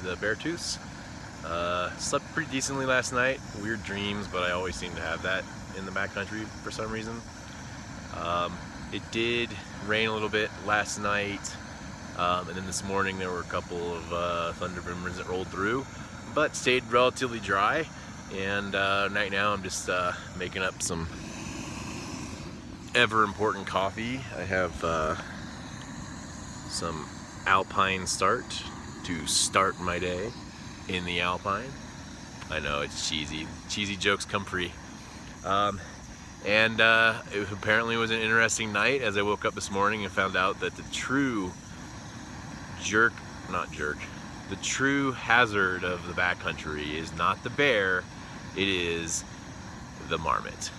the beartooths. Slept pretty decently last night. Weird dreams, but I always seem to have that in the backcountry for some reason. It did rain a little bit last night, and then this morning there were a couple of thunder boomers that rolled through, but stayed relatively dry. And right now I'm just making up some ever important coffee. I have some Alpine Start to start my day in the Alpine. I know it's cheesy. Cheesy jokes come free. It apparently was an interesting night as I woke up this morning and found out that the true the true hazard of the backcountry is not the bear, it is the marmot.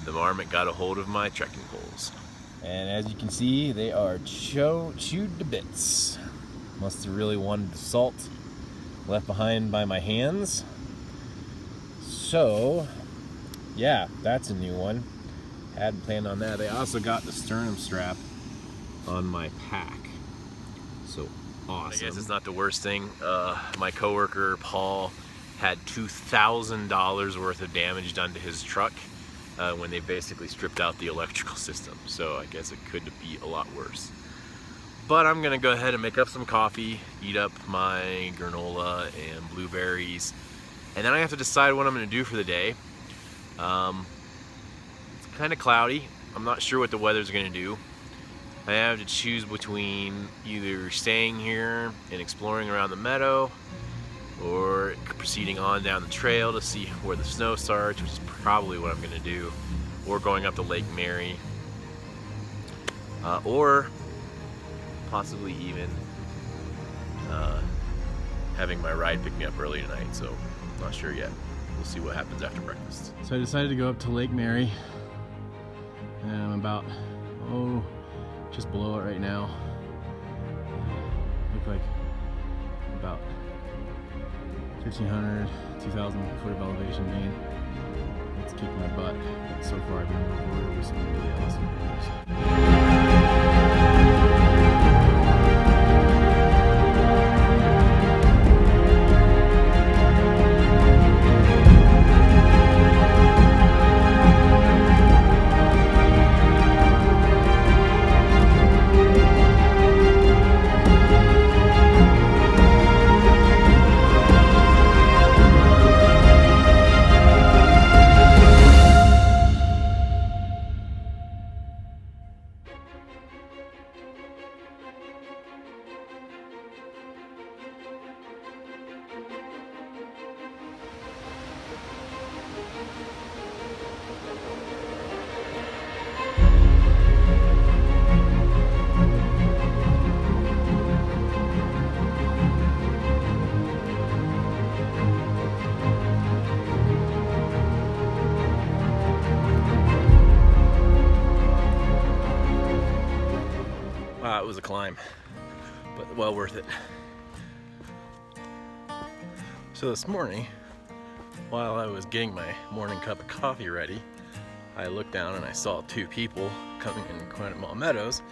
The marmot got a hold of my trekking poles. And as you can see, they are chewed to bits. Must have really wanted the salt left behind by my hands. So, yeah, that's a new one. Hadn't planned on that. They also got the sternum strap on my pack. So awesome. I guess it's not the worst thing. My coworker Paul had $2,000 worth of damage done to his truck when they basically stripped out the electrical system. So I guess it could be a lot worse. But I'm gonna go ahead and make up some coffee, eat up my granola and blueberries, and then I have to decide what I'm gonna do for the day. It's kind of cloudy. I'm not sure what the weather's gonna do. I have to choose between either staying here and exploring around the meadow or proceeding on down the trail to see where the snow starts, which is probably what I'm gonna do, or going up to Lake Mary, or possibly even having my ride pick me up early tonight. So not sure yet. We'll see what happens after breakfast. So I decided to go up to Lake Mary, and I'm about just below it right now. Look like about 1,500, 2,000 foot of elevation gain. It's kicking my butt. So far I've been rewarded with some really awesome views. Wow, it was a climb, but well worth it. So this morning, while I was getting my morning cup of coffee ready, I looked down and I saw two people coming in Quantamall Meadows,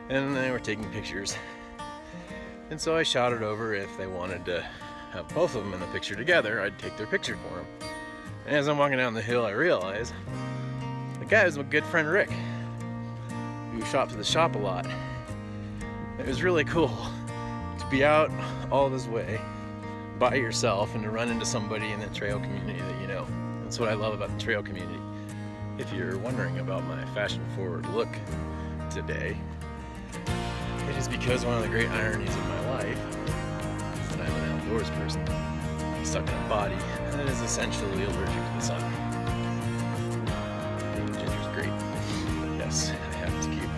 and they were taking pictures. And so I shouted over if they wanted to have both of them in the picture together, I'd take their picture for them. And as I'm walking down the hill, I realized the guy was my good friend Rick, who shops at the shop a lot. It was really cool to be out all this way by yourself and to run into somebody in the trail community that you know. That's what I love about the trail community. If you're wondering about my fashion-forward look today, it is because one of the great ironies of my life is that I'm an outdoors person, stuck in a body that is essentially allergic to the sun. Being ginger's great, but yes, I have to keep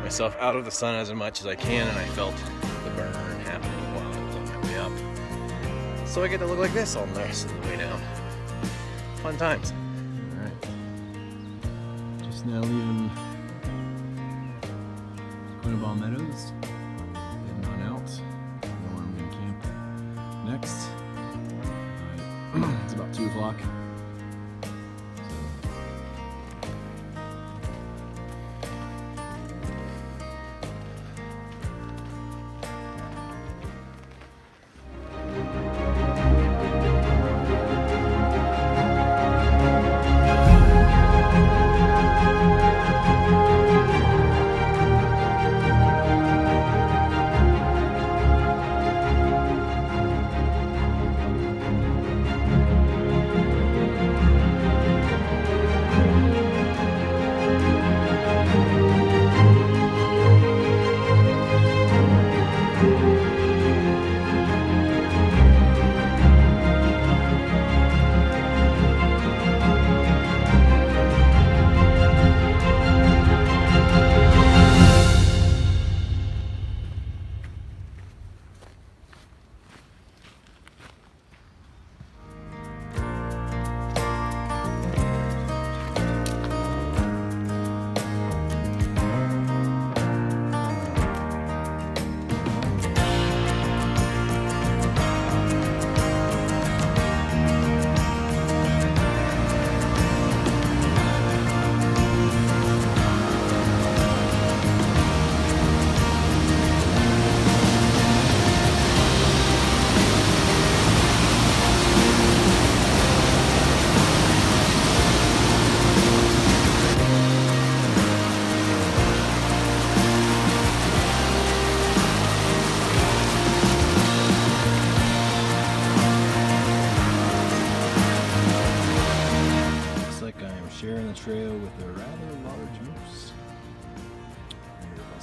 myself out of the sun as much as I can, and I felt the burn happening while I was on my way up. So I get to look like this all the rest of the way down. Fun times. Alright. Just now leaving Quantamall Meadows. Heading on out. I know where I'm going to camp next. It's about 2 o'clock.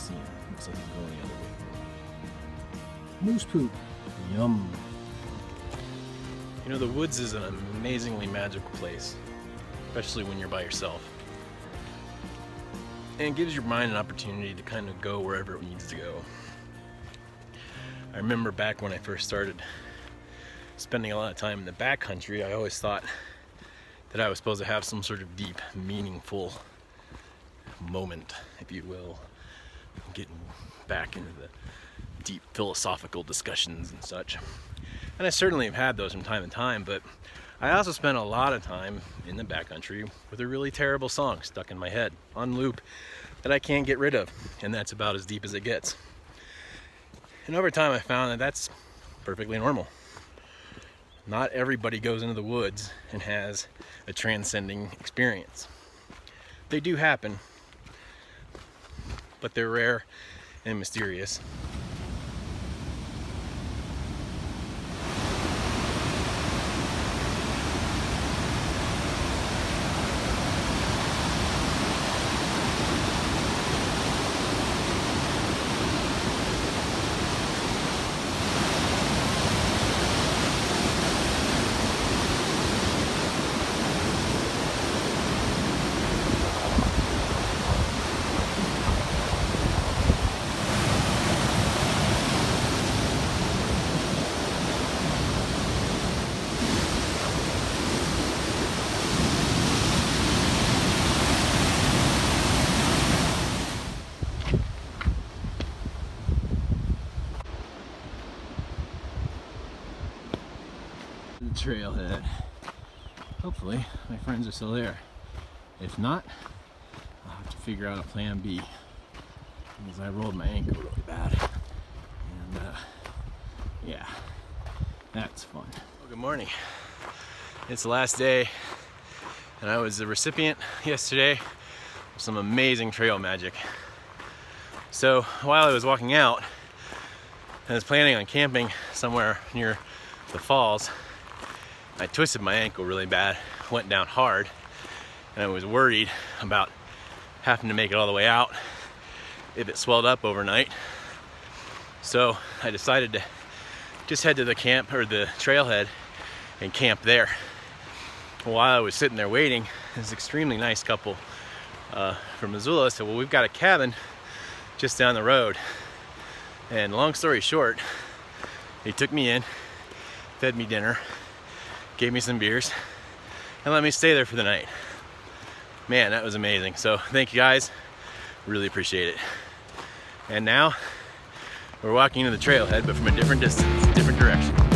see him. Looks like he's going the other way. Moose poop. Yum. You know, the woods is an amazingly magical place, especially when you're by yourself. And it gives your mind an opportunity to kind of go wherever it needs to go. I remember back when I first started spending a lot of time in the backcountry, I always thought that I was supposed to have some sort of deep, meaningful moment, if you will, getting back into the deep philosophical discussions and such. And I certainly have had those from time to time, but I also spent a lot of time in the backcountry with a really terrible song stuck in my head on loop that I can't get rid of, and that's about as deep as it gets. And over time I found that that's perfectly normal. Not everybody goes into the woods and has a transcending experience. They do happen, but they're rare and mysterious. The trailhead. Hopefully my friends are still there. If not, I'll have to figure out a plan B, because I rolled my ankle really bad, and yeah, that's fun. Well, good morning. It's the last day, and I was the recipient yesterday of some amazing trail magic. So while I was walking out, I was planning on camping somewhere near the falls. I twisted my ankle really bad, went down hard, and I was worried about having to make it all the way out if it swelled up overnight. So I decided to just head to the camp, or the trailhead, and camp there. While I was sitting there waiting, this extremely nice couple from Missoula said, well, we've got a cabin just down the road. And long story short, they took me in, fed me dinner, gave me some beers, and let me stay there for the night. Man, that was amazing. So thank you guys, really appreciate it. And now we're walking into the trailhead, but from a different distance, different direction.